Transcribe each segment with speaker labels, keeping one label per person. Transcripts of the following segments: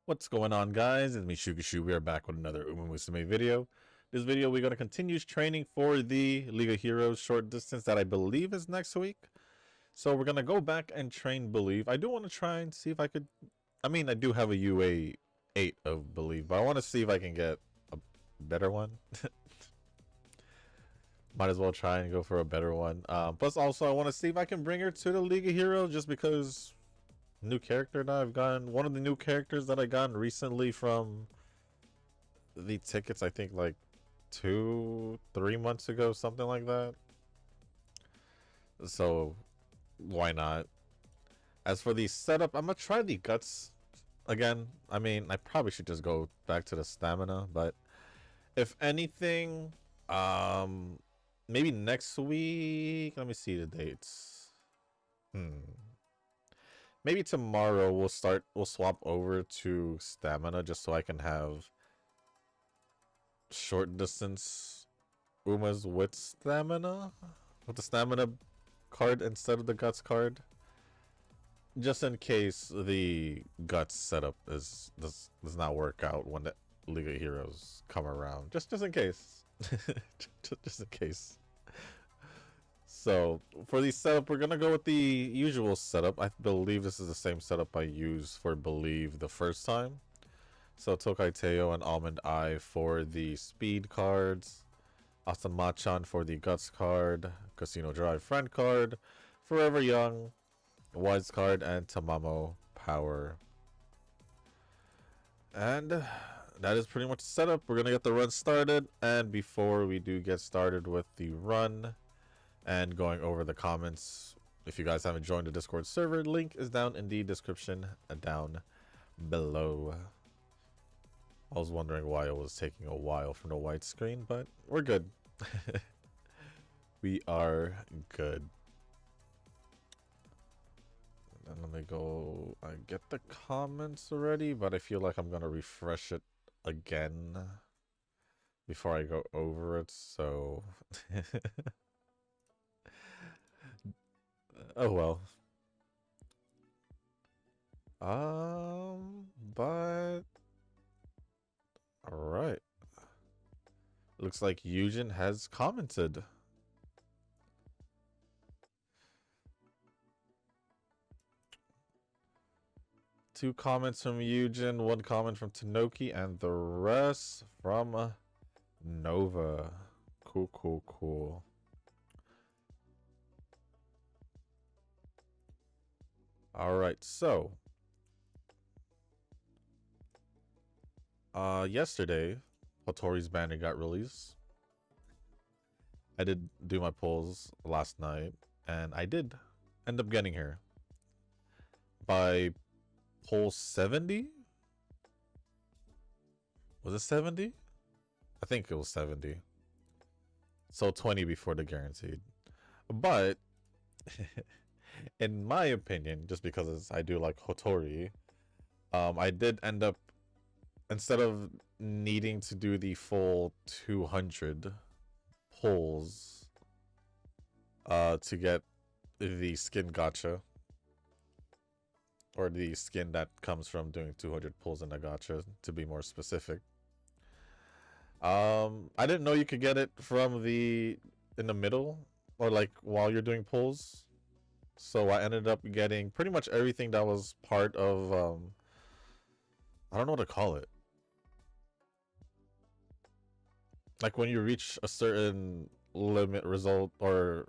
Speaker 1: What's going on, guys? It's me, Shugishu. We are back with another umamusume video. This video, we're going to continue training for the League of Heroes short distance that I believe is next week. So we're going to go back and train Believe. I do want to try and see if I could... I mean, I do have a UA 8 of Believe, but I want to see if I can get a better one. Might as well try and go for a better one. Plus, also, I want to see if I can bring her to the League of Heroes just because... New character that I've gotten. One of the new characters that I got recently from the tickets, I think like 2-3 months ago, something like that. So why not? As for the setup, I'm gonna try the guts again. I mean, I probably should just go back to the stamina, but if anything, maybe next week. Let me see the dates. Maybe tomorrow we'll swap over to stamina just so I can have short distance Umas with stamina. With the stamina card instead of the guts card. Just in case the guts setup does not work out when the League of Heroes come around. Just in case. just in case. So, for the setup, we're going to go with the usual setup. I believe this is the same setup I used for Believe the first time. So, Tokai Teo and Almond Eye for the speed cards. Asan-machan for the guts card. Casino Drive friend card. Forever Young, Wise card, and Tamamo Power. And that is pretty much the setup. We're going to get the run started. And before we do get started with the run... and going over the comments, if you guys haven't joined the Discord server, link is down in the description down below. I was wondering why it was taking a while from the white screen, but we're good. We are good. And let me go. I get the comments already, but I feel like I'm gonna refresh it again before I go over it, so oh well. But all right. Looks like Eugen has commented. Two comments from Eugen, one comment from Tanoki, and the rest from Nova. Cool. Alright, so yesterday Hotori's banner got released. I did do my polls last night, and I did end up getting her by poll 70. Was it 70? I think it was 70. So 20 before the guaranteed. But in my opinion, just because I do like Hotori, I did end up, instead of needing to do the full 200 pulls to get the skin gacha, or the skin that comes from doing 200 pulls in a gacha, to be more specific. I didn't know you could get it from in the middle, or like while you're doing pulls. So I ended up getting pretty much everything that was part of, I don't know what to call it. Like when you reach a certain limit result or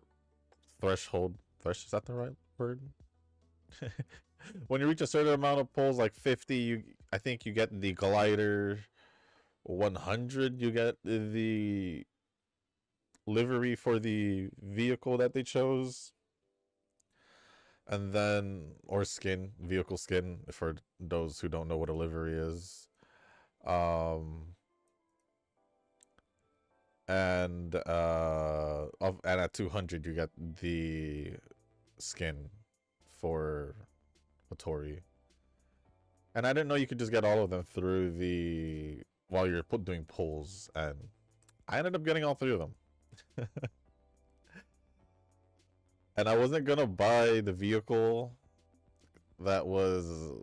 Speaker 1: threshold. Is that the right word? When you reach a certain amount of pulls, like 50, I think you get the glider. 100, you get the livery for the vehicle that they chose. And then, or skin, vehicle skin, for those who don't know what a livery is. And at 200 you get the skin for Hotori. And I didn't know you could just get all of them through while you're doing pulls, and I ended up getting all three of them. And I wasn't gonna buy the vehicle that was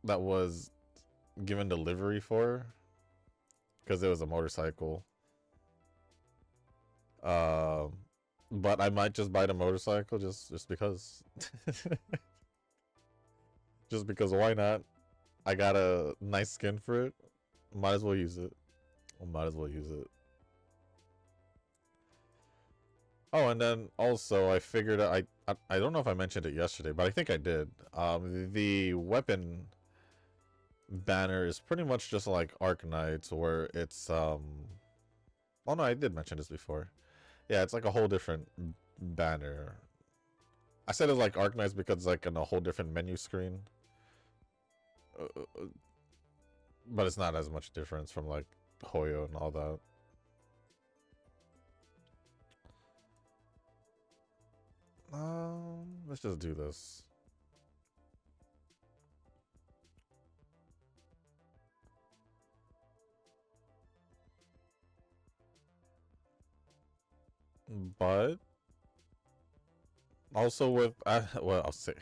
Speaker 1: that was given delivery for because it was a motorcycle. Um, but I might just buy the motorcycle just because, just because why not? I got a nice skin for it. Might as well use it. Might as well use it. Oh, and then also I figured I don't know if I mentioned it yesterday, but I think I did. The weapon banner is pretty much just like Arknights, where it's oh no, I did mention this before. Yeah, it's like a whole different banner. I said it's like Arknights because it's like in a whole different menu screen. Uh, but it's not as much difference from like Hoyo and all that. Let's just do this. But also with well, I'll say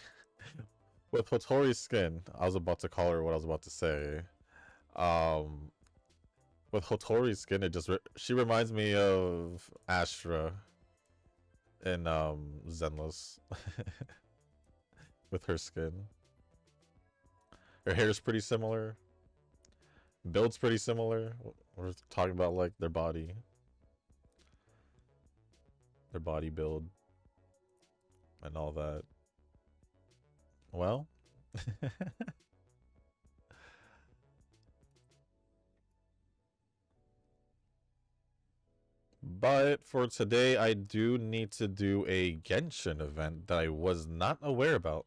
Speaker 1: with Hotori's skin, I was about to call her what I was about to say. Um, with Hotori's skin, she reminds me of Astra in Zenless with her skin. Her hair is pretty similar. Build's pretty similar. We're talking about like their body build, and all that. Well, but for today, I do need to do a Genshin event that I was not aware about.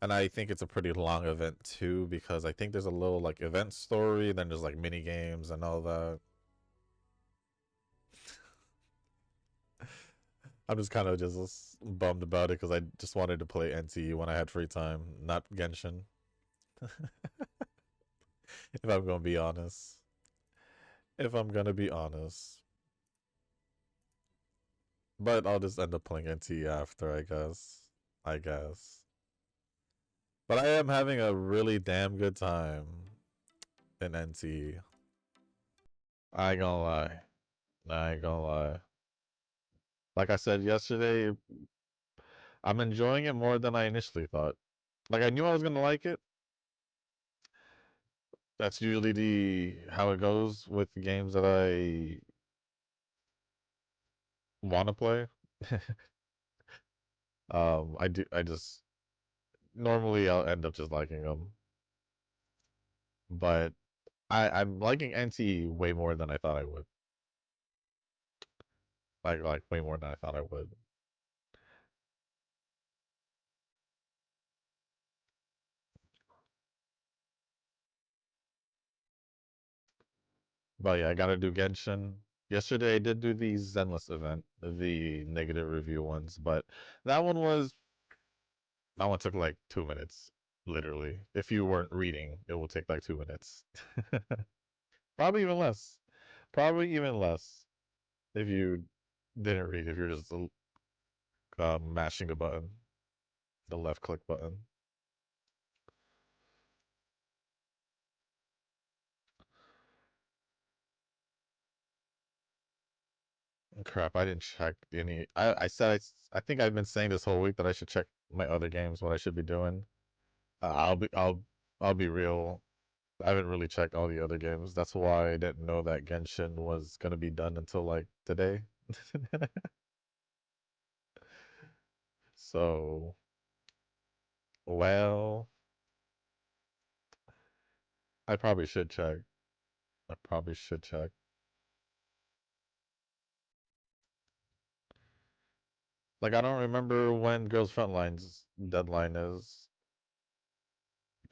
Speaker 1: And I think it's a pretty long event too, because I think there's a little like event story, then there's like mini games and all that. I'm just kind of just bummed about it because I just wanted to play NTE when I had free time, not Genshin. If I'm gonna be honest. If I'm gonna be honest. But I'll just end up playing NTE after, I guess. I guess. But I am having a really damn good time in NTE. I ain't gonna lie. I ain't gonna lie. Like I said yesterday, I'm enjoying it more than I initially thought. Like I knew I was gonna like it. That's usually the how it goes with games that I want to play. I do. I just normally I'll end up just liking them, but I'm liking NT way more than I thought I would. Like way more than I thought I would. But yeah, I gotta do Genshin. Yesterday I did do the Zenless event, the negative review ones, but that one was that one took like 2 minutes, literally. If you weren't reading, it will take like 2 minutes. Probably even less. Probably even less if you didn't read. If you're just mashing a button, the left click button. Crap, I didn't check any. I said I think I've been saying this whole week that I should check my other games. What I should be doing. I'll be real. I haven't really checked all the other games. That's why I didn't know that Genshin was gonna be done until like today. So, well, I probably should check. I probably should check. Like, I don't remember when Girls Frontline's deadline is.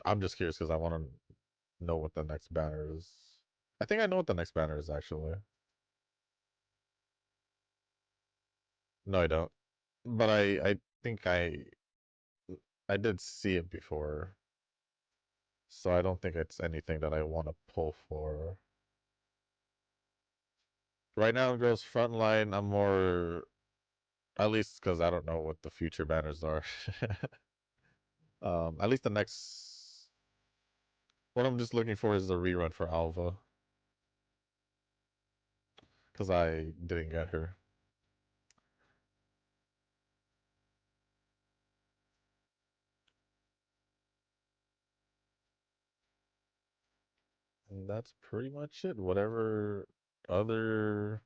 Speaker 1: I'm just curious because I want to know what the next banner is. I think I know what the next banner is actually. No, I don't. But I think I did see it before. So I don't think it's anything that I want to pull for. Right now it goes frontline. I'm more, at least because I don't know what the future banners are. At least the next, what I'm just looking for is a rerun for Alva, because I didn't get her. And that's pretty much it. Whatever other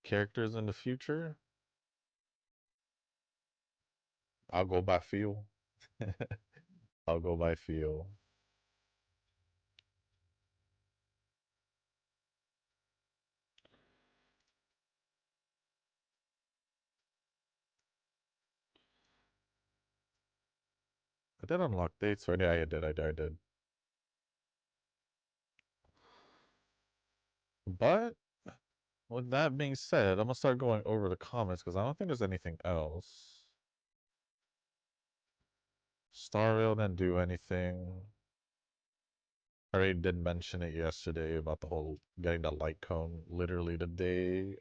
Speaker 1: characters in the future, I'll go by feel. I'll go by feel. I did unlock dates, right? Yeah, I did. I did. But with that being said, I'm gonna start going over the comments because I don't think there's anything else. Star Rail didn't do anything. I already did mention it yesterday about the whole getting the light cone. Literally the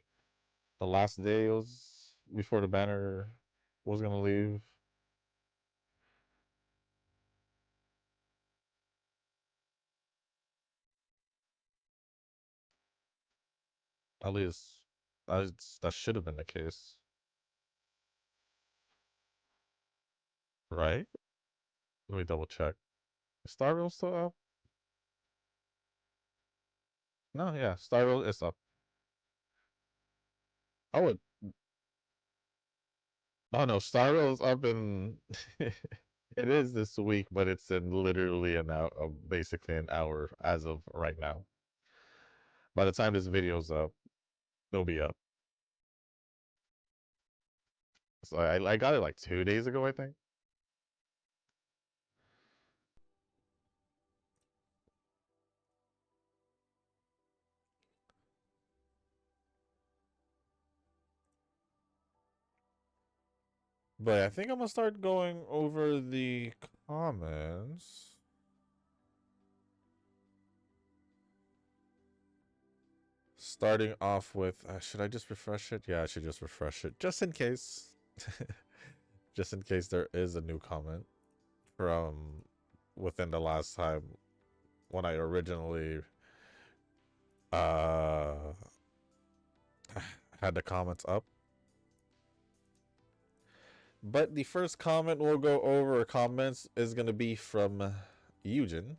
Speaker 1: last day was before the banner was gonna leave. At least that should have been the case, right? Let me double check. Is Star Rail still up? No, yeah, Star Rail is up. I would. Oh no, Star Rail is up in. It is this week, but it's in literally an hour, basically an hour as of right now. By the time this video's up, it'll be up. So I got it like 2 days ago, I think. But I think I'm gonna start going over the comments. Starting off with, should I just refresh it? Yeah, I should just refresh it, just in case. Just in case there is a new comment from within the last time when I originally uh had the comments up. But the first comment we'll go over comments is gonna be from Eugen.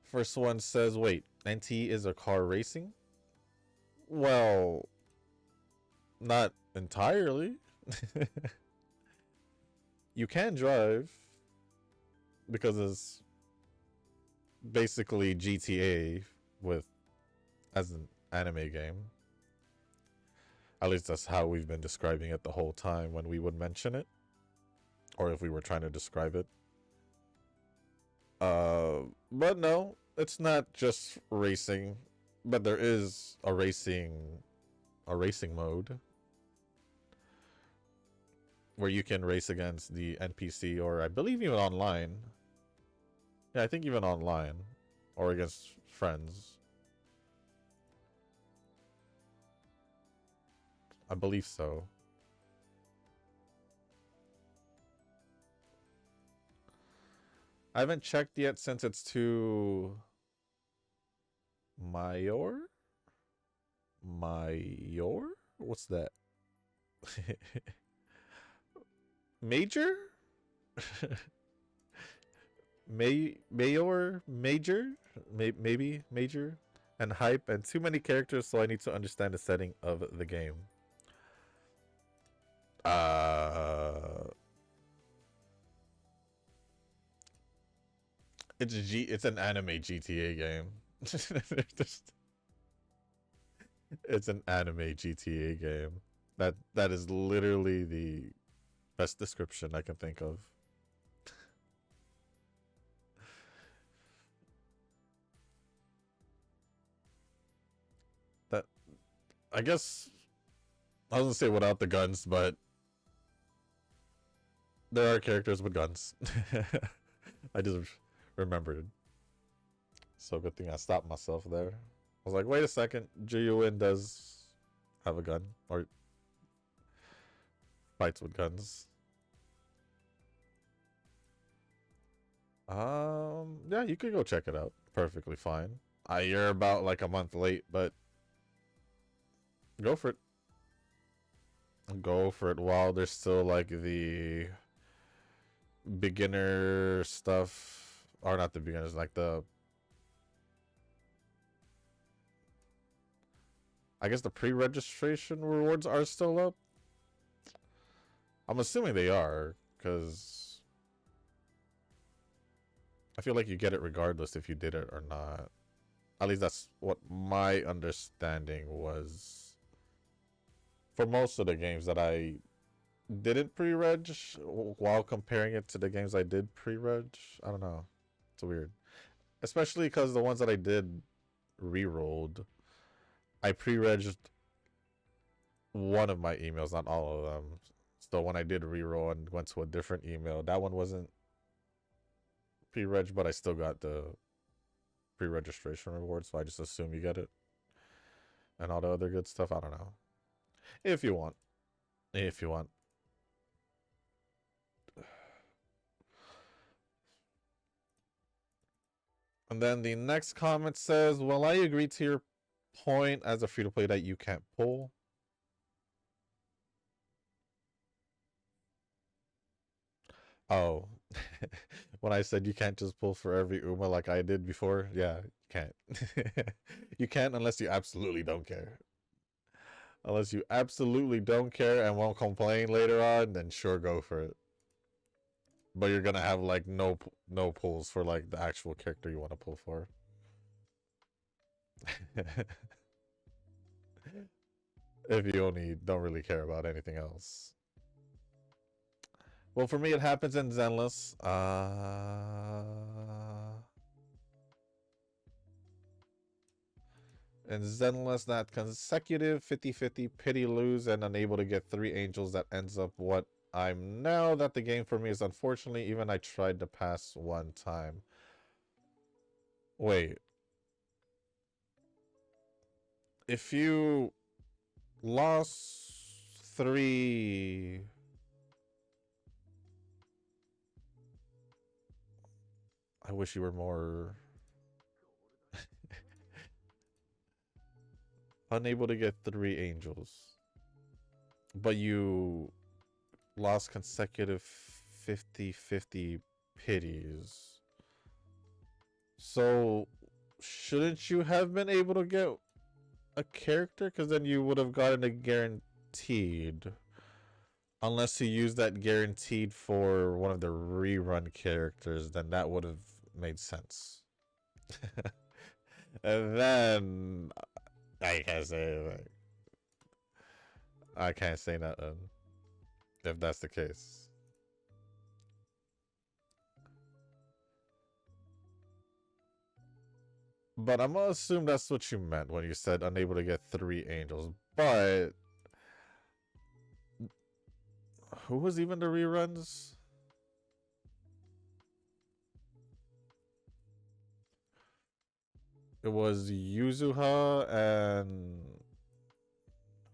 Speaker 1: First one says, wait, NT is a car racing? Well, not entirely. You can drive because it's basically GTA with as an anime game. At least that's how we've been describing it the whole time when we would mention it, or if we were trying to describe it. But no, it's not just racing, but there is a racing mode where you can race against the NPC, or I believe even online. Yeah, I think even online or against friends. I believe so. I haven't checked yet since it's to Mayor? Mayor? What's that? Major? Mayor? Major? Maybe Major? And hype and too many characters, so I need to understand the setting of the game. Uh, it's an anime GTA game. It's an anime GTA game. That is literally the best description I can think of. That I guess I was gonna say without the guns, but there are characters with guns. I just remembered. So good thing I stopped myself there. I was like, wait a second, Juyuin does have a gun, or fights with guns. Yeah, you could go check it out. Perfectly fine. You're about like a month late, but go for it. Go for it while there's still like the beginner stuff, or not the beginners, like the, I guess the pre-registration rewards are still up. I'm assuming they are, because I feel like you get it regardless if you did it or not. At least that's what my understanding was for most of the games that I didn't pre-reg, while comparing it to the games I did pre-reg. I don't know. It's weird. Especially because the ones that I did re-rolled, I pre-regged one of my emails, not all of them. So when I did re-roll and went to a different email, that one wasn't pre-reg, but I still got the pre-registration reward, so I just assume you get it. And all the other good stuff, I don't know. If you want. If you want. And then the next comment says, well, I agree to your point as a free-to-play that you can't pull. Oh, when I said you can't just pull for every Uma like I did before, yeah, you can't. You can't unless you absolutely don't care. Unless you absolutely don't care and won't complain later on, then sure, go for it. But you're gonna have like no pulls for like the actual character you want to pull for. If you only don't really care about anything else. Well, for me, it happens in Zenless. In Zenless, that consecutive 50-50 pity lose and unable to get 3 angels that ends up what I'm now. That the game for me is unfortunately, even I tried to pass one time. Wait. If you lost 3... I wish you were more... unable to get 3 angels. But you lost consecutive 50-50 pities. So, shouldn't you have been able to get a character? Because then you would have gotten a guaranteed. Unless you use that guaranteed for one of the rerun characters, then that would have made sense. And then I can't say anything. I can't say nothing if that's the case. But I'm gonna assume that's what you meant when you said unable to get 3 angels. But who was even the reruns? It was Yuzuha and...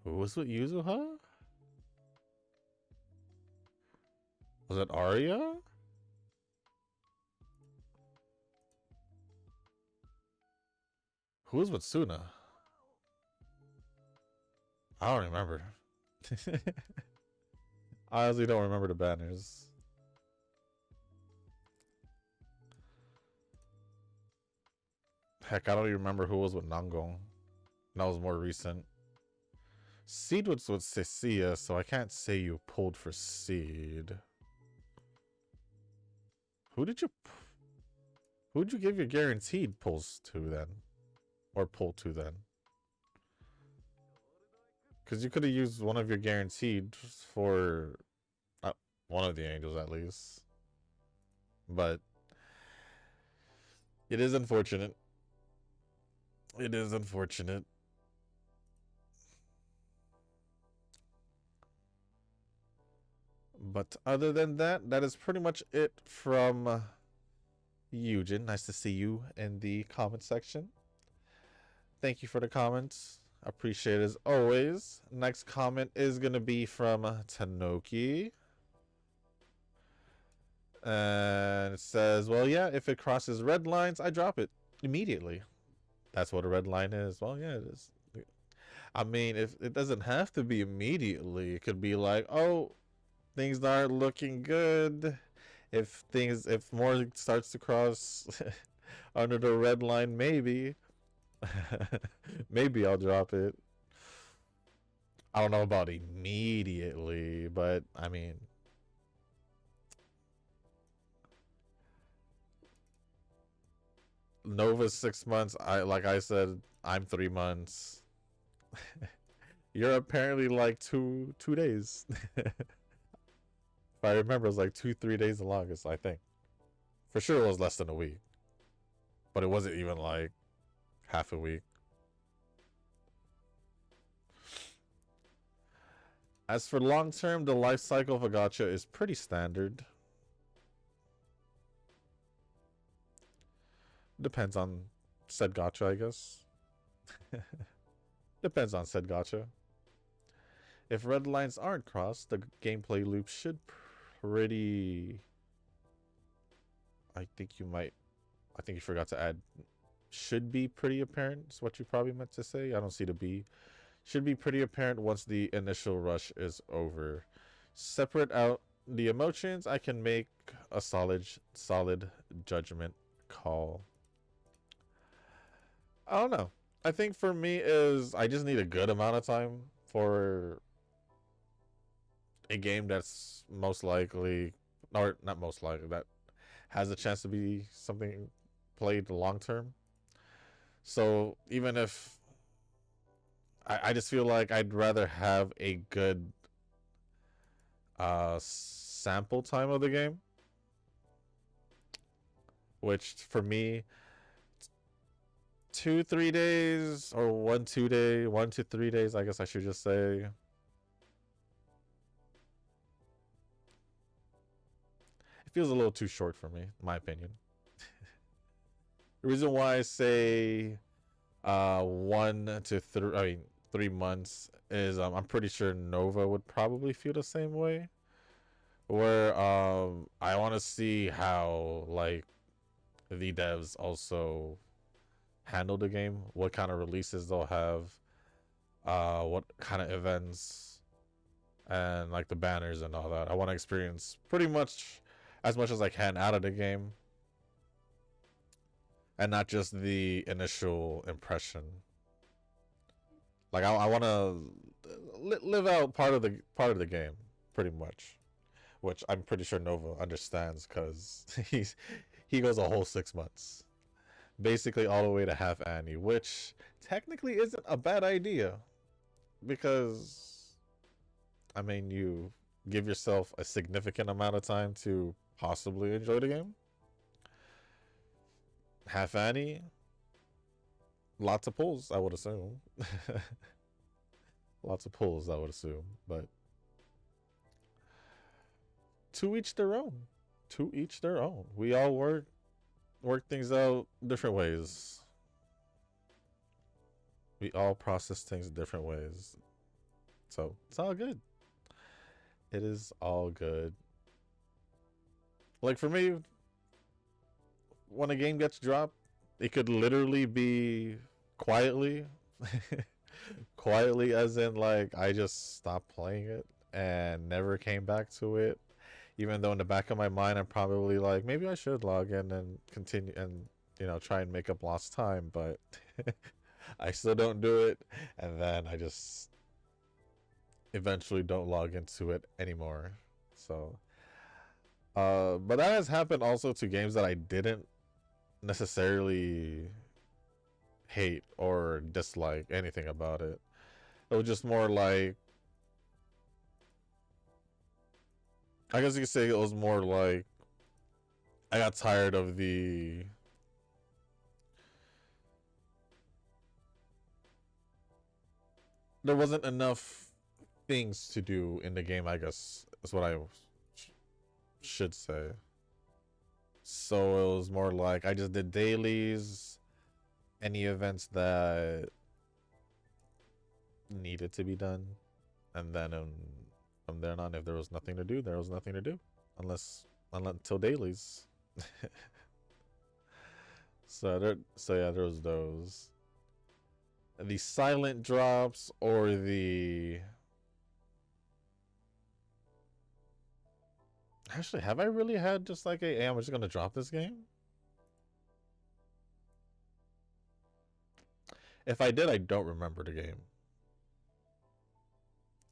Speaker 1: Who was with Yuzuha? Was it Arya? Who was with Suna? I don't remember. I honestly don't remember the banners. Heck, I don't even remember who was with Nangong. That was more recent. Seed was with Cecilia, so I can't say you pulled for Seed. Who'd you give your guaranteed pulls to then? Or pull to then? Because you could have used one of your guaranteed for one of the angels at least. But it is unfortunate. It is unfortunate. But other than that, that is pretty much it from Eugen, nice to see you in the comment section. Thank you for the comments. Appreciate it as always. Next comment is going to be from Tanoki. And it says, well, yeah, if it crosses red lines, I drop it immediately. That's what a red line is. Well, yeah, it is. I mean, if it doesn't have to be immediately, it could be like, oh, things aren't looking good. If more starts to cross under the red line, maybe maybe I'll drop it. I don't know about immediately, but I mean, Nova's 6 months. Like I said, I'm 3 months. You're apparently like two days. If I remember, it was like 2-3 days the longest, I think. For sure it was less than a week. But it wasn't even like half a week. As for long term, the life cycle of a gacha is pretty standard. Depends on said gacha, I guess. Depends on said gacha. If red lines aren't crossed, the gameplay loop should pretty... I think you forgot to add should be pretty apparent is what you probably meant to say. I don't see the B. Should be pretty apparent once the initial rush is over. Separate out the emotions, I can make a solid judgment call. I don't know. I think for me is I just need a good amount of time for a game that's most likely, or not most likely, that has a chance to be something played long term. So even if I just feel like I'd rather have a good sample time of the game, which for me 2-3 days or 1-2 day 1 to 3 days, I guess I should just say. It feels a little too short for me, in my opinion. The reason why I say 3 months is I'm pretty sure Nova would probably feel the same way. Where I want to see how like the devs also handle the game, what kind of releases they'll have, what kind of events, and like the banners and all that. I want to experience pretty much as much as I can out of the game, and not just the initial impression. Like I want to live out part of the game, pretty much, which I'm pretty sure Nova understands because he goes a whole 6 months, basically all the way to half Annie, which technically isn't a bad idea, because I mean you give yourself a significant amount of time to possibly enjoy the game. Half Annie, lots of pulls, I would assume. Lots of pulls, I would assume, but to each their own. To each their own. We all work things out different ways. We all process things different ways. So it's all good. It is all good. Like for me, when a game gets dropped, it could literally be quietly. Quietly as in like I just stopped playing it and never came back to it. Even though in the back of my mind I'm probably like, maybe I should log in and continue and try and make up lost time, but I still don't do it, and then I just eventually don't log into it anymore. So but that has happened also to games that I didn't necessarily hate or dislike anything about it. It was just more like, I guess you could say it was more like I got tired of there wasn't enough things to do in the game, I guess is what I should say. So it was more like I just did dailies, any events that needed to be done, and then from then on, if there was nothing to do, there was nothing to do, unless until dailies. So yeah, there was those. The silent drops or the. Actually, have I really had just like a, hey, I'm just gonna drop this game? If I did, I don't remember the game.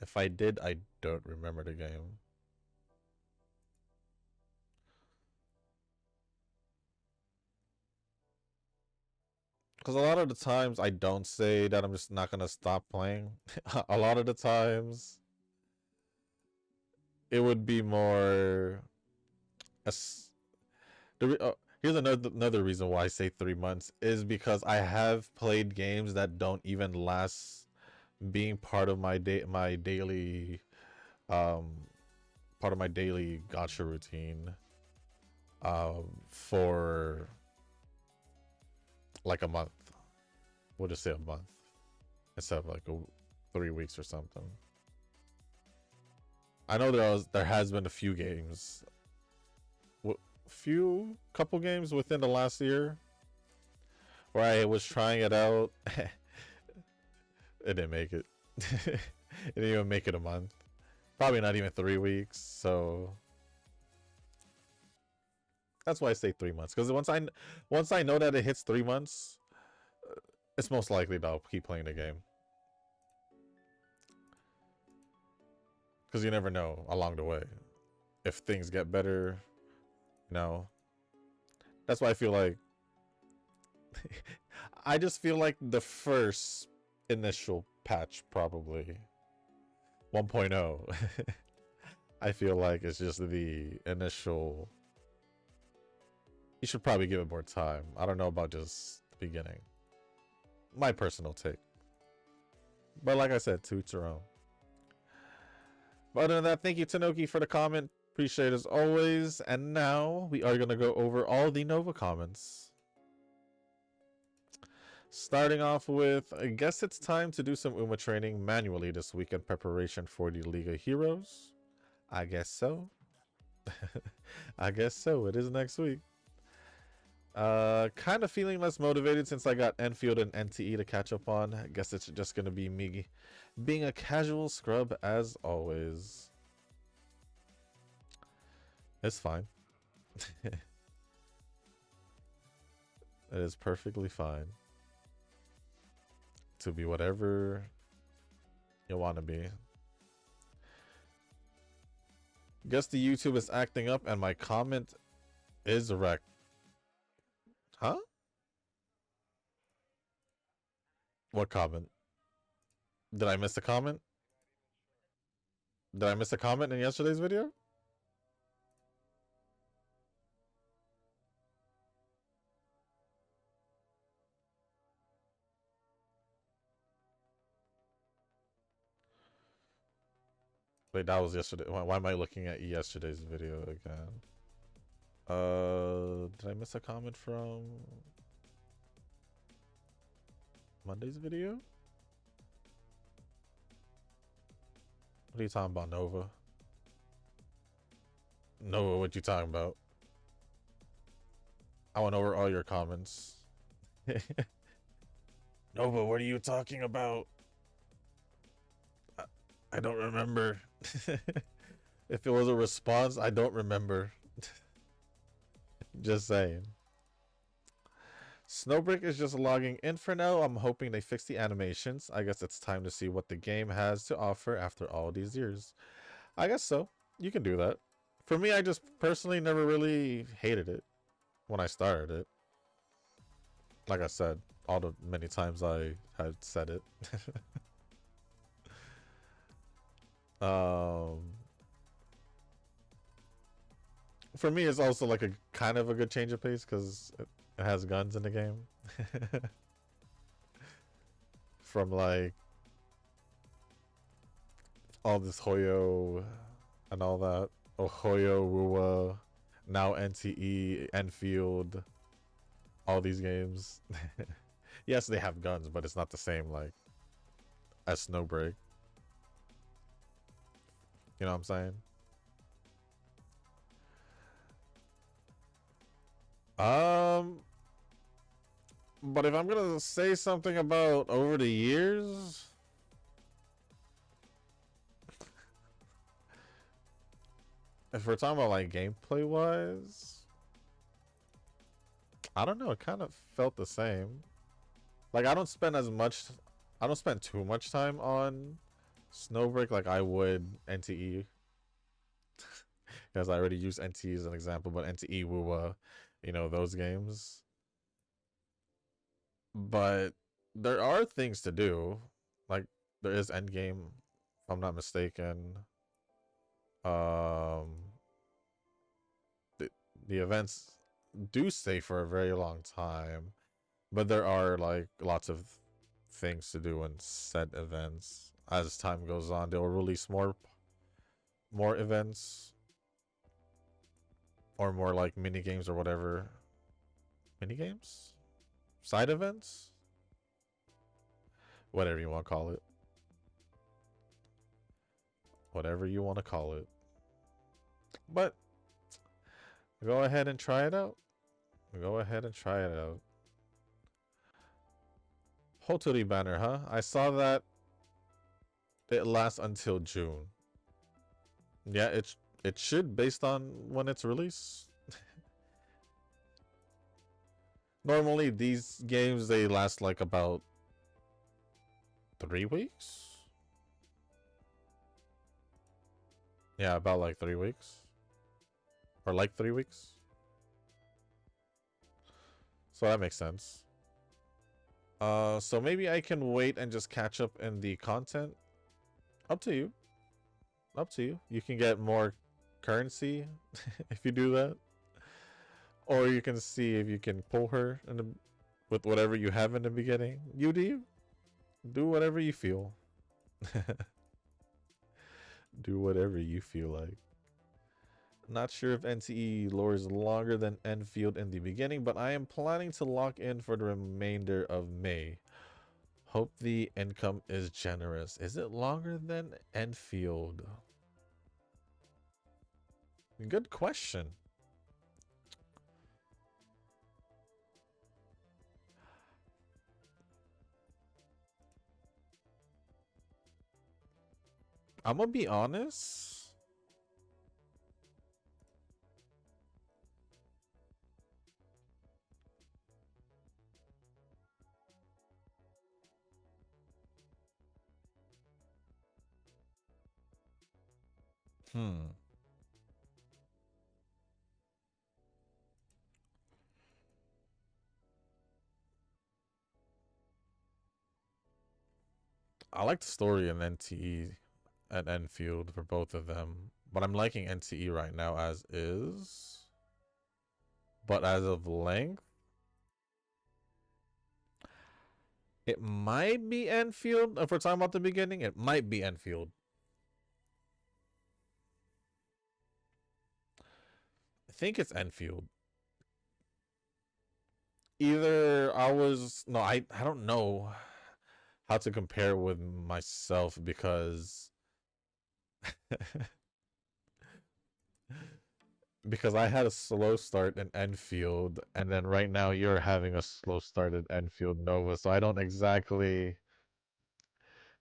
Speaker 1: If I did, I don't remember the game. Because a lot of the times I don't say that I'm just not gonna stop playing. A lot of the times it would be more. Here's another reason why I say 3 months is because I have played games that don't even last being part of my daily um part of my daily gacha routine for like a month. We'll just say a month instead of like 3 weeks or something. I know there has been a few games, couple games within the last year where I was trying it out. It didn't make it. It didn't even make it a month. Probably not even 3 weeks. So that's why I say 3 months. Because once I know that it hits 3 months, it's most likely that I'll keep playing the game. Because you never know along the way if things get better. You know, that's why I feel like I just feel like the first initial patch, probably 1.0, I feel like it's just the initial. You should probably give it more time. I don't know about just the beginning. My personal take. But like I said, to each their own. But other than that, thank you, Tanoki, for the comment. Appreciate it as always. And now we are going to go over all the Nova comments. Starting off with, I guess it's time to do some Uma training manually this week in preparation for the League of Heroes. I guess so. I guess so. It is next week. Kind of feeling less motivated since I got Enfield and NTE to catch up on. I guess it's just going to be me being a casual scrub as always. It's fine. It is perfectly fine to be whatever you want to be. Guess the YouTube is acting up and my comment is wrecked. Huh? What comment? Did I miss a comment? Did I miss a comment in yesterday's video? Wait, that was yesterday. Why am I looking at yesterday's video again? Did I miss a comment from Monday's video? What are you talking about, Nova? Nova, what you talking about? I went over all your comments. Nova, what are you talking about? I don't remember. If it was a response, I don't remember. Just saying. Snowbreak is just logging in for now. I'm hoping they fix the animations. I guess it's time to see what the game has to offer after all these years. I guess so. You can do that. For me, I just personally never really hated it when I started it. Like I said, all the many times I had said it. For me, it's also like a kind of a good change of pace because it has guns in the game. From like all this Hoyo and all that. Oh, Hoyo, Ruwa, now NTE, Enfield, all these games. Yes, they have guns, but it's not the same like as Snowbreak. You know what I'm saying? Um, but if I'm gonna say something about over the years, if we're talking about like gameplay wise, I don't know. It kind of felt the same. Like I don't spend as much. I don't spend too much time on Snowbreak like I would NTE, because I already used NTE as an example. But NTE, WUWA, you know those games. But there are things to do. Like there is endgame, if I'm not mistaken. Um, the, the events do stay for a very long time, but there are like lots of things to do in said events. As time goes on, they'll release more events or more like mini games or whatever. Mini games, side events, whatever you want to call it. Whatever you want to call it. But go ahead and try it out. Go ahead and try it out. Hotori banner, huh? I saw that it lasts until June. Yeah, it should based on when it's released. Normally these games they last like about 3 weeks. Yeah, about like 3 weeks. Or like 3 weeks. So that makes sense. So maybe I can wait and just catch up in the content. Up to you. Up to you. You can get more currency if you do that. Or you can see if you can pull her in the, with whatever you have in the beginning. You do. Do whatever you feel. Do whatever you feel like. Not sure if NTE lore is longer than Enfield in the beginning, but I am planning to lock in for the remainder of May. Hope the income is generous. Is it longer than Enfield? Good question. I'm gonna be honest. Hmm. I like the story in NTE and Enfield for both of them, but I'm liking NTE right now as is. But as of length, it might be Enfield. If we're talking about the beginning, it might be Enfield. I think it's Enfield. Either I was no, I don't know how to compare with myself because because I had a slow start in Enfield, and then right now you're having a slow start in Enfield Nova, so I don't exactly,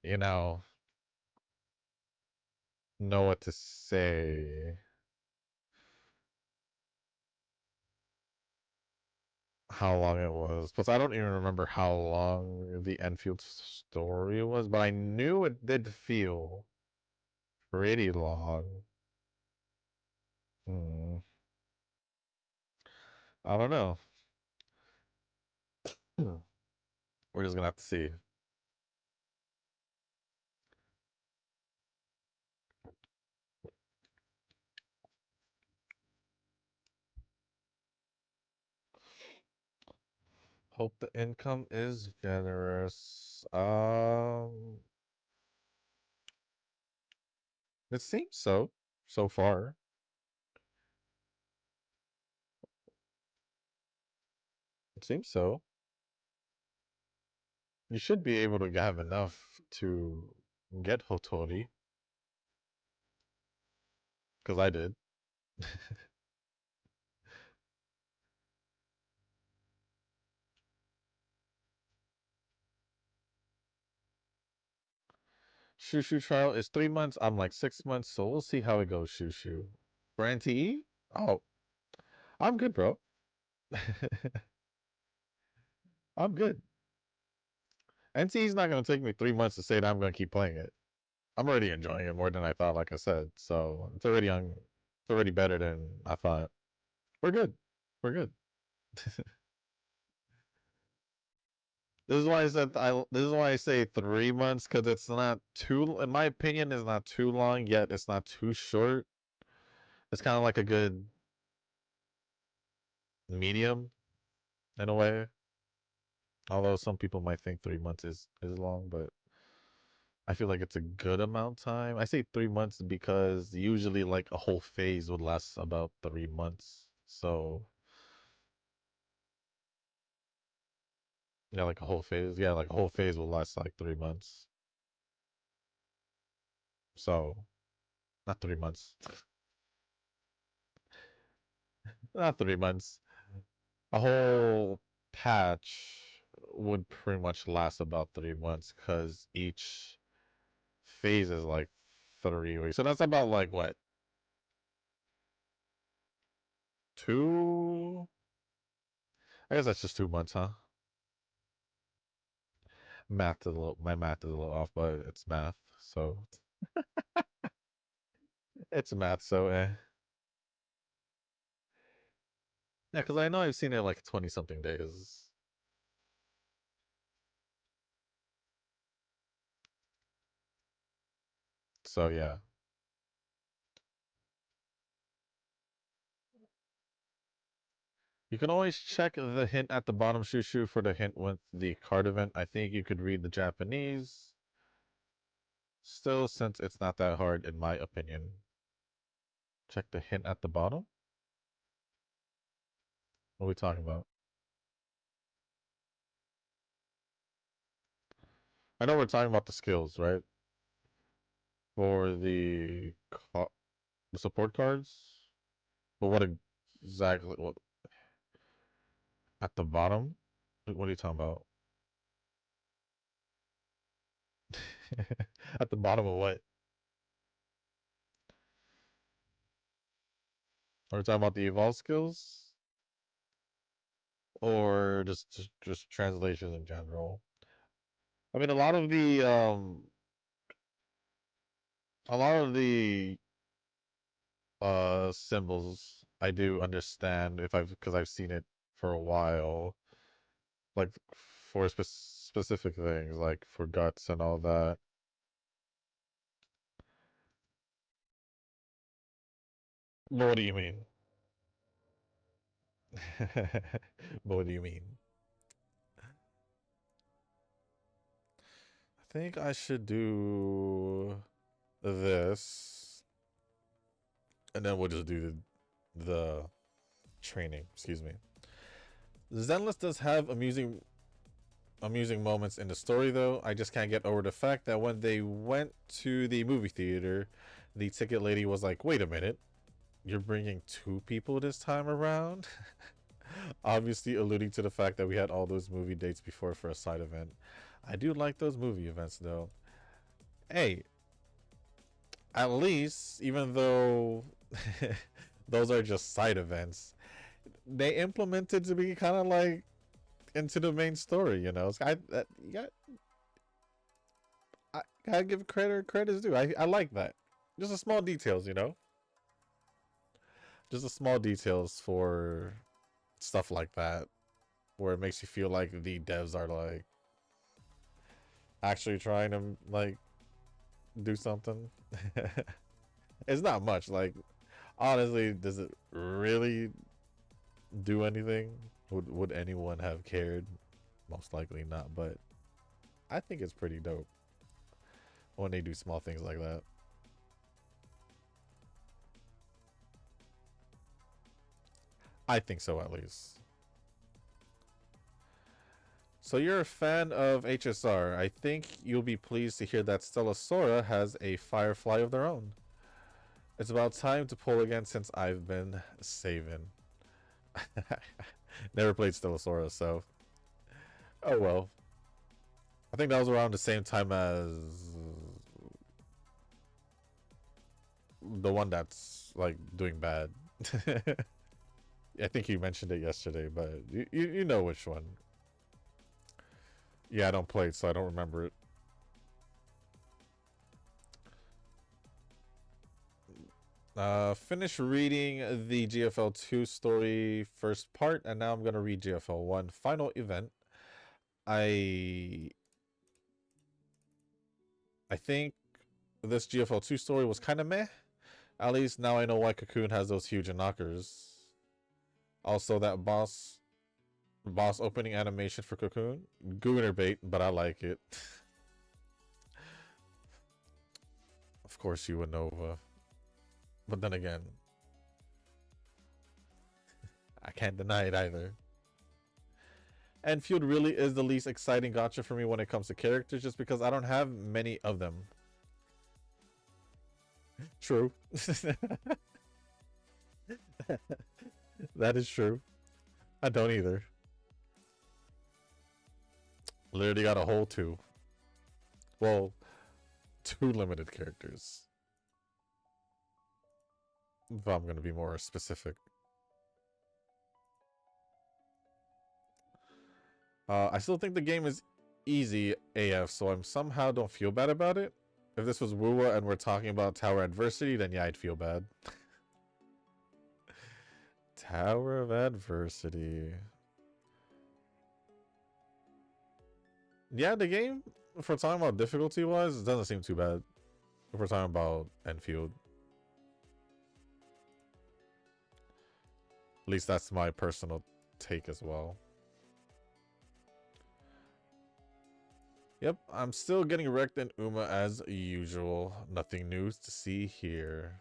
Speaker 1: you know what to say. How long it was. Plus, I don't even remember how long the Enfield story was, but I knew it did feel pretty long. Hmm. I don't know. We're just gonna have to see. Hope the income is generous. It seems so far. It seems so. You should be able to have enough to get Hotori, because I did. Shushu trial is 3 months. I'm like 6 months, so we'll see how it goes, Shushu. For NTE? Oh, I'm good, bro. I'm good. NTE's not gonna take me 3 months to say that I'm gonna keep playing it. I'm already enjoying it more than I thought, like I said. So it's already on. It's already better than I thought. We're good. We're good. This is why I said This is why I say 3 months, because it's not too. In my opinion, it's not too long yet. It's not too short. It's kind of like a good medium in a way. Although some people might think 3 months is long, but I feel like it's a good amount of time. I say 3 months because usually like a whole phase would last about 3 months. So yeah, like a whole phase. Yeah, like a whole phase will last like 3 months. So not 3 months. Not 3 months. A whole patch would pretty much last about 3 months because each phase is like 3 weeks. So that's about like what, two? I guess that's just 2 months, huh? My math is a little off, but it's math, so it's math. So yeah, because I know I've seen it like 20 something days. So yeah, you can always check the hint at the bottom, Shushu, for the hint with the card event. I think you could read the Japanese still, since it's not that hard in my opinion. Check the hint at the bottom. What are we talking about? I know we're talking about the skills, right? For the support cards. But what exactly? What at the bottom? What are you talking about? At the bottom of what? Are we talking about the evolve skills, or just translations in general? I mean, a lot of the symbols I do understand if I've because I've seen it for a while, like for specific things, like for guts and all that. What do you mean? What do you mean? I think I should do this, and then we'll just do the training. Excuse me. Zenless does have amusing moments in the story, though. I just can't get over the fact that when they went to the movie theater, the ticket lady was like, "Wait a minute, you're bringing two people this time around?" Obviously, alluding to the fact that we had all those movie dates before for a side event. I do like those movie events, though. Hey, at least, even though those are just side events, they implemented to be kind of like into the main story. I gotta give credit's due. I like that. Just the small details. Just the small details for stuff like that, where it makes you feel like the devs are like actually trying to like do something. It's not much. Like honestly, does it really do anything? Would anyone have cared? Most likely not. But I think it's pretty dope when they do small things like that. I think so, at least. So you're a fan of HSR. I think you'll be pleased to hear that Stellosora has a Firefly of their own. It's about time to pull again since I've been saving. Never played Stellosora, so... Oh well. I think that was around the same time as... the one that's, like, doing bad. I think you mentioned it yesterday, but you know which one. Yeah, I don't play it, so I don't remember it. Finish reading the GFL 2 story first part, and now I'm gonna read GFL 1 final event. I think this GFL 2 story was kind of meh. At least now I know why Cocoon has those huge knockers. Also, that boss opening animation for Cocoon, Gooner bait, but I like it. Of course, you would Nova. But then again, I can't deny it either. Enfield really is the least exciting gacha for me when it comes to characters, just because I don't have many of them. True. That is true. I don't either. Literally got a whole 2. Well, 2 limited characters. If I'm going to be more specific. I still think the game is easy AF, so I'm somehow don't feel bad about it. If this was Wuwa and we're talking about Tower Adversity, then yeah, I'd feel bad. Tower of Adversity. Yeah, the game, if we're talking about difficulty-wise, it doesn't seem too bad. If we're talking about Enfield. At least that's my personal take as well. Yep, I'm still getting wrecked in Uma as usual. Nothing new to see here.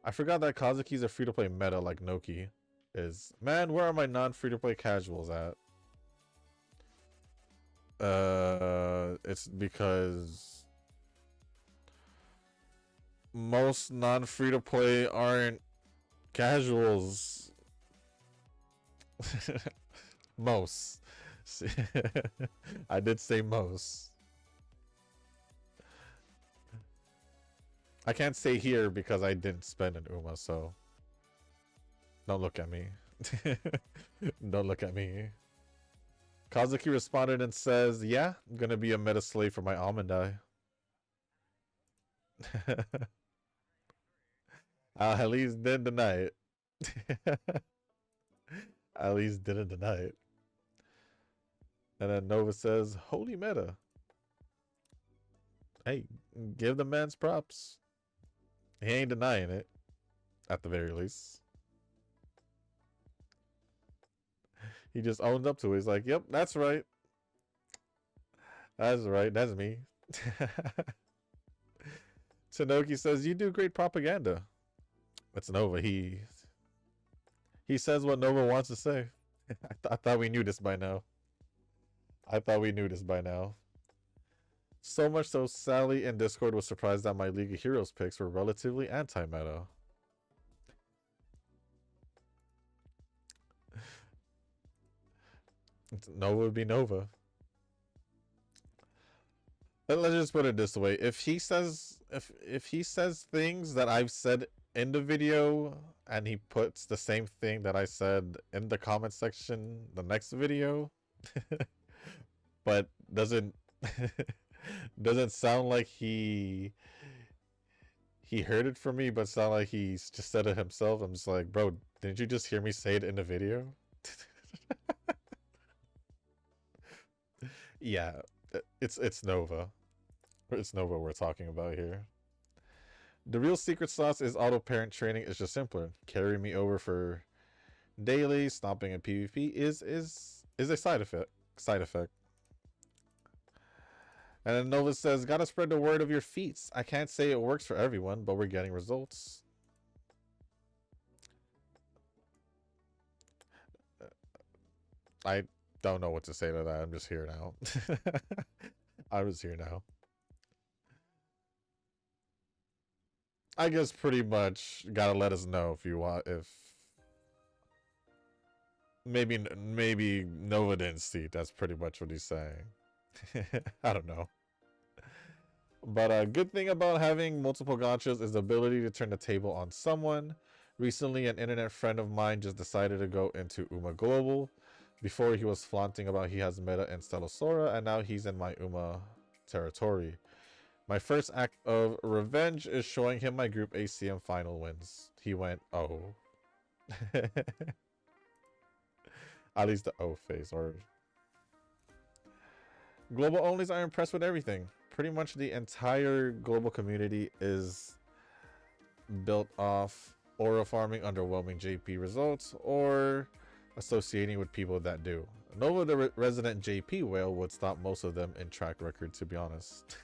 Speaker 1: I forgot that Kazuki's a free-to-play meta like Noki is. Man, where are my non-free-to-play casuals at? It's because most non-free-to-play aren't casuals. Most. I did say most. I can't say here because I didn't spend an Uma, so don't look at me. Don't look at me. Kazuki responded and says, yeah, I'm gonna be a meta slave for my almond eye. At least didn't deny it. At least didn't deny it. And then Nova says, holy meta. Hey, give the man's props. He ain't denying it, at the very least. He just owned up to it. He's like, yep, that's right. That's right, that's me. Tanoki says, you do great propaganda. That's Nova. He says what Nova wants to say. I thought we knew this by now. I thought we knew this by now. So much so, Sally in Discord was surprised that my League of Heroes picks were relatively anti-meta. Nova would be Nova. Let's just put it this way: if he says things that I've said in the video, and he puts the same thing that I said in the comment section the next video, but doesn't sound like he heard it from me, but sound like he's just said it himself. I'm just like, bro, didn't you just hear me say it in the video? Yeah, it's Nova. It's Nova we're talking about here. The real secret sauce is auto parent training. It's just simpler. Carry me over for daily. Stomping in PvP is a side effect. And then Nova says, gotta spread the word of your feats. I can't say it works for everyone, but we're getting results. I don't know what to say to that. I'm just here now. I'm just here now. I guess pretty much gotta let us know if you want, if maybe Nova didn't see. That's pretty much what he's saying. I don't know. But a good thing about having multiple gachas is the ability to turn the table on someone. Recently, an internet friend of mine just decided to go into Uma Global. Before, he was flaunting about he has meta in Stellosora, and now he's in my Uma territory. My first act of revenge is showing him my group ACM final wins. He went, oh. At least the O face, or... Global onlys are impressed with everything. Pretty much the entire global community is built off aura farming underwhelming JP results or associating with people that do. Nova the resident JP whale would stop most of them in track record, to be honest.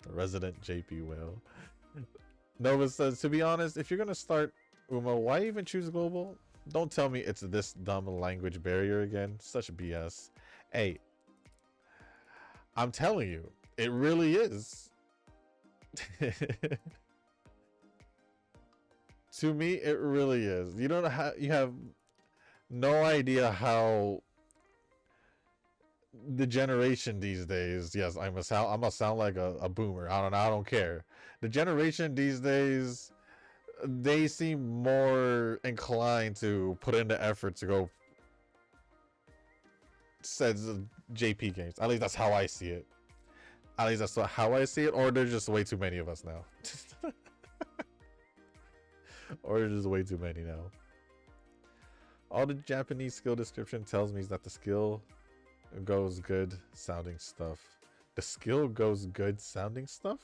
Speaker 1: The resident JP whale. Nova says, to be honest, if you're gonna start Uma, why even choose global? Don't tell me it's this dumb language barrier again. Such BS. Hey, I'm telling you, it really is. To me, it really is. You don't have, you have no idea how the generation these days. Yes, I must sound like a boomer. I don't care. The generation these days, they seem more inclined to put in the effort to go says JP games. At least that's how I see it. At least that's how I see it. Or there's just way too many of us now. Or there's just way too many now. All the Japanese skill description tells me is that the skill goes good sounding stuff. The skill goes good sounding stuff?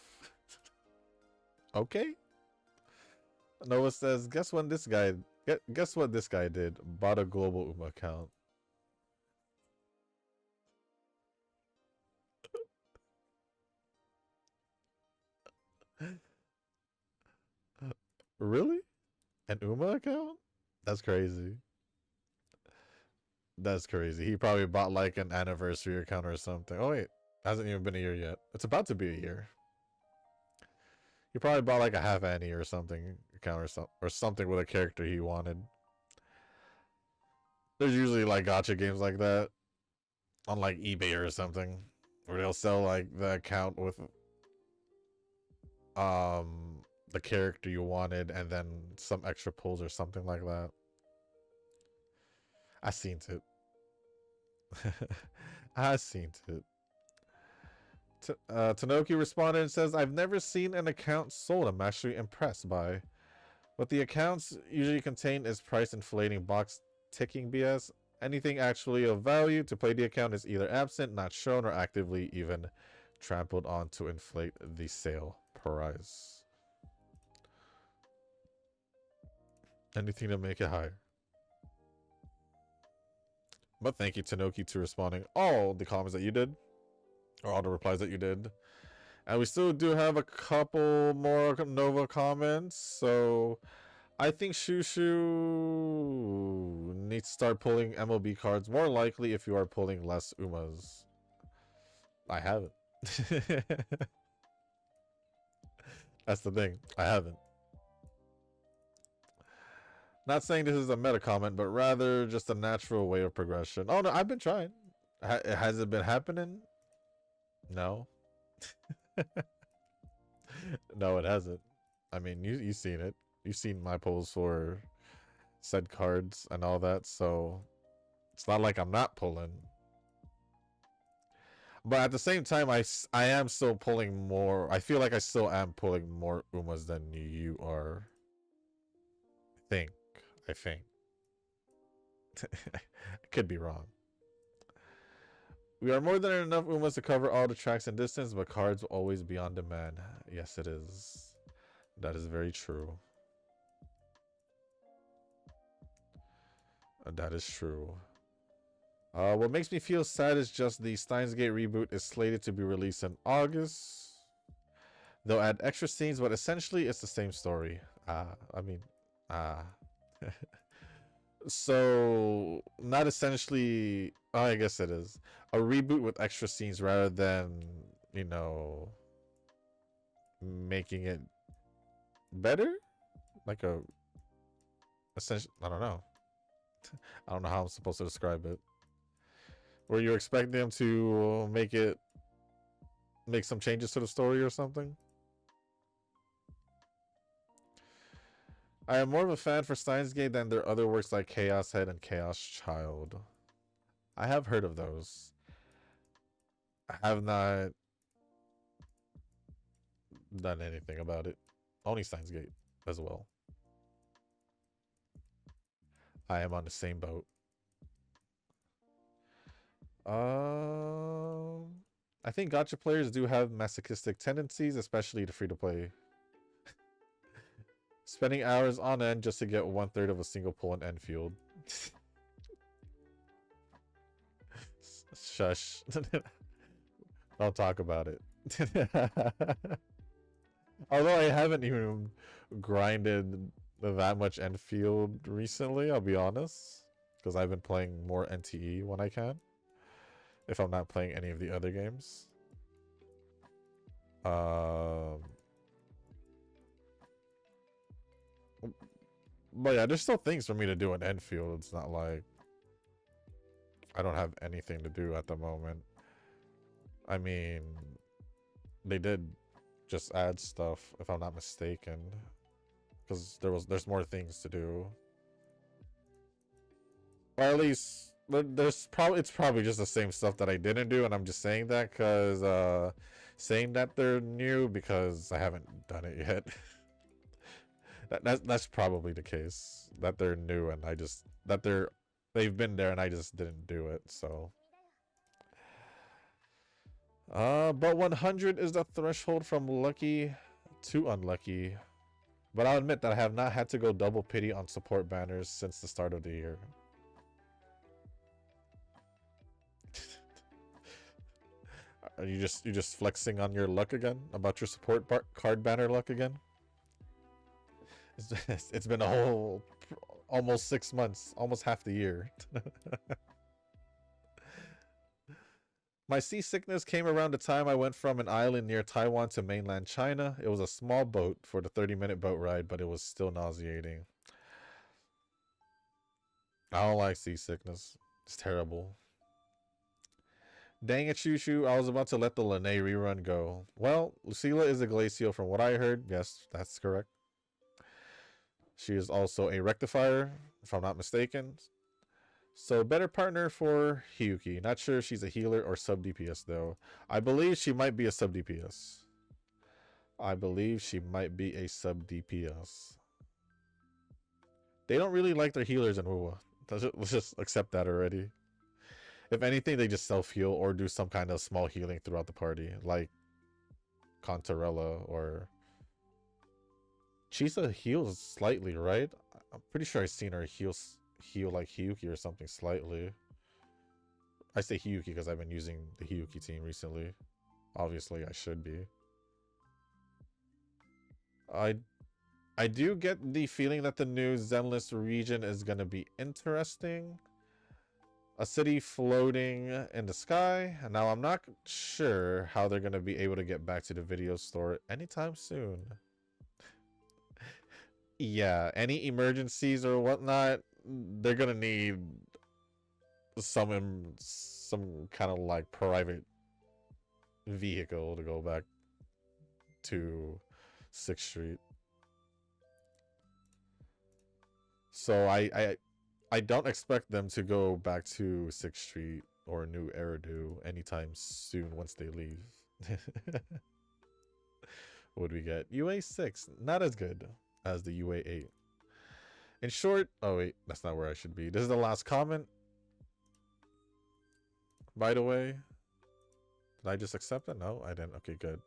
Speaker 1: Okay. Nova says, guess what this guy did? Bought a global Uma account. Really? An Uma account? That's crazy. That's crazy. He probably bought like an anniversary account or something. Oh wait, hasn't even been a year yet. It's about to be a year. He probably bought like a half Annie or something account or something with a character he wanted. There's usually like gacha games like that on like eBay or something, where they'll sell like the account with the character you wanted and then some extra pulls or something like that. I seen it. I seen it. Tanoki responded and says, I've never seen an account sold I'm actually impressed by. What the accounts usually contain is price inflating box ticking BS. Anything actually of value to play the account is either absent, not shown, or actively even trampled on to inflate the sale price. Anything to make it higher. But thank you, Tanoki, to responding all the comments that you did. Or all the replies that you did. And we still do have a couple more Nova comments. So I think Shushu needs to start pulling MLB cards. More likely if you are pulling less Umas. I haven't. That's the thing. I haven't. Not saying this is a meta comment, but rather just a natural way of progression. Oh no, I've been trying. Has it been happening? No. No, it hasn't. I mean, you've seen it. You've seen my polls for said cards and all that, so it's not like I'm not pulling. But at the same time, I am still pulling more. I feel like I still am pulling more Umas than you are. I think. I could be wrong. We are more than enough Umas to cover all the tracks and distance, but cards will always be on demand. Yes, it is. That is very true. That is true. What makes me feel sad is just the Steins Gate reboot is slated to be released in August. They'll add extra scenes, but essentially it's the same story. So not essentially. Oh, I guess it is a reboot with extra scenes rather than you know making it better. Like a essential. I don't know. I don't know how I'm supposed to describe it. Were you expecting them to make some changes to the story or something? I am more of a fan for Steins Gate than their other works like Chaos Head and Chaos Child. I have heard of those. I have not done anything about it. Only Steins Gate as well. I am on the same boat. I think gotcha players do have masochistic tendencies, especially the free to play. Spending hours on end just to get 1/3 of a single pull in Enfield. Shush. Don't talk about it. Although I haven't even grinded that much Enfield recently, I'll be honest. Because I've been playing more NTE when I can. If I'm not playing any of the other games. But yeah, there's still things for me to do in Enfield. It's not like I don't have anything to do at the moment. I mean, they did just add stuff, if I'm not mistaken. Because there's more things to do. Or at least it's probably just the same stuff that I didn't do, and I'm just saying that because saying that they're new because I haven't done it yet. That's probably the case. That they're new and they've been there and I just didn't do it, so. But 100 is the threshold from lucky to unlucky. But I'll admit that I have not had to go double pity on support banners since the start of the year. Are you just flexing on your luck again? About your support card banner luck again? It's been a whole almost 6 months, almost half the year. My seasickness came around the time I went from an island near Taiwan to mainland China. It was a small boat for the 30-minute boat ride, but it was still nauseating. I don't like seasickness. It's terrible. Dang it, Choo Choo. I was about to let the Lene rerun go. Well, Lucila is a Glacio from what I heard. Yes, that's correct. She is also a rectifier, if I'm not mistaken. So better partner for Hyuki. Not sure if she's a healer or sub DPS though. I believe she might be a sub DPS. I believe she might be a sub DPS. They don't really like their healers in WoW. Let's just accept that already. If anything, they just self-heal or do some kind of small healing throughout the party, like Contarella or Chisa heals slightly, right? I'm pretty sure I've seen her heal like Hyuki or something slightly. I say Hyuki because I've been using the Hyuki team recently. Obviously, I should be. I do get the feeling that the new Zenless region is going to be interesting. A city floating in the sky. Now, I'm not sure how they're going to be able to get back to the video store anytime soon. Yeah, any emergencies or whatnot, they're going to need some kind of like private vehicle to go back to 6th Street. So I don't expect them to go back to 6th Street or New Eridu anytime soon once they leave. What do we get? UA 6, not as good as the UA 8. In short, oh wait, that's not where I should be. This is the last comment. By the way, did I just accept it? No, I didn't. Okay, good.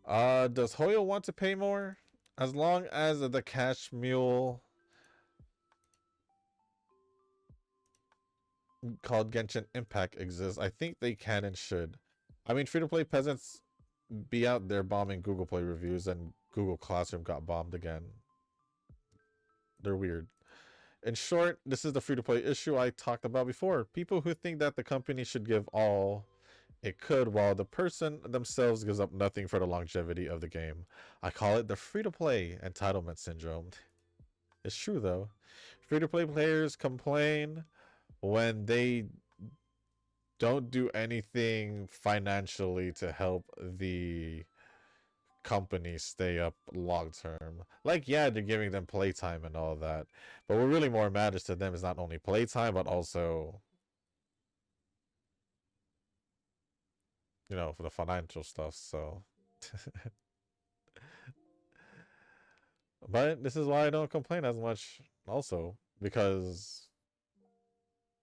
Speaker 1: Does Hoyo want to pay more? As long as the cash mule called Genshin Impact exists, I think they can and should. I mean, free-to-play peasants be out there bombing Google Play reviews and Google Classroom got bombed again. They're weird. In short, this is the free-to-play issue I talked about before. People who think that the company should give all it could while the person themselves gives up nothing for the longevity of the game. I call it the free-to-play entitlement syndrome. It's true though. Free-to-play players complain when they don't do anything financially to help the company stay up long term. Like, yeah, they're giving them playtime and all that, but what really more matters to them is not only playtime but also, you know, for the financial stuff. So but this is why I don't complain as much also, because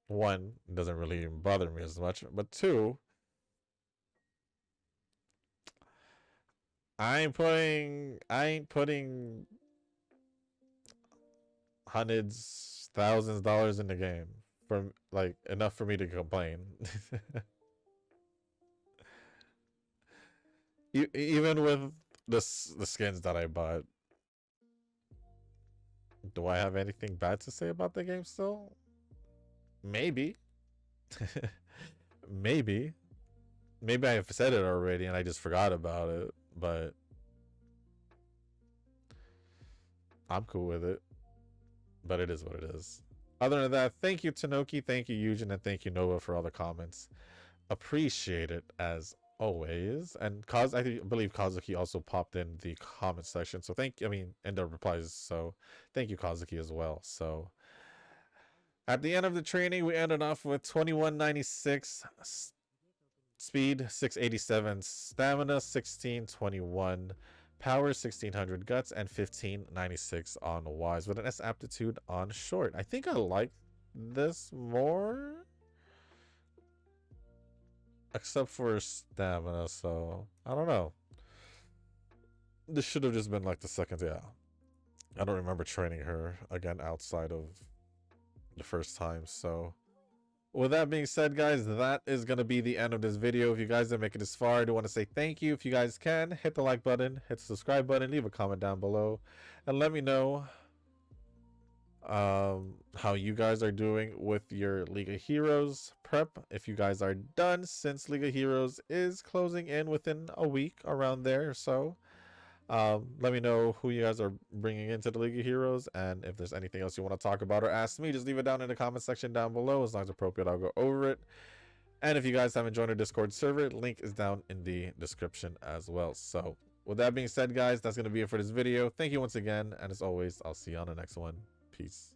Speaker 1: one, it doesn't really bother me as much, but two, I ain't putting hundreds, thousands of dollars in the game for like enough for me to complain. Even with the skins that I bought, do I have anything bad to say about the game still? Maybe. Maybe. Maybe I've said it already and I just forgot about it, but I'm cool with it. But it is what it is. Other than that, thank you Tanoki, thank you Eugen, and thank you Nova for all the comments. Appreciate it as always. And I believe Kazuki also popped in the comment section. So in the replies. So thank you Kazuki as well. So at the end of the training, we ended off with 2196 speed, 687 stamina, 1621 power, 1600 guts, and 1596 on wise with an S aptitude on short. I think I like this more, except for stamina, so I don't know. This should have just been like the second. Yeah, I don't remember training her again outside of the first time. So with that being said, guys, that is going to be the end of this video. If you guys didn't make it this far, I do want to say thank you. If you guys can, hit the like button, hit the subscribe button, leave a comment down below, and let me know how you guys are doing with your League of Heroes prep. If you guys are done, since League of Heroes is closing in within a week, around there. So let me know who you guys are bringing into the League of Heroes, and if there's anything else you want to talk about or ask me, just leave it down in the comment section down below. As long as appropriate, I'll go over it. And if you guys haven't joined our Discord server, link is down in the description as well. So with that being said, guys, that's going to be it for this video. Thank you once again, and as always, I'll see you on the next one. Peace.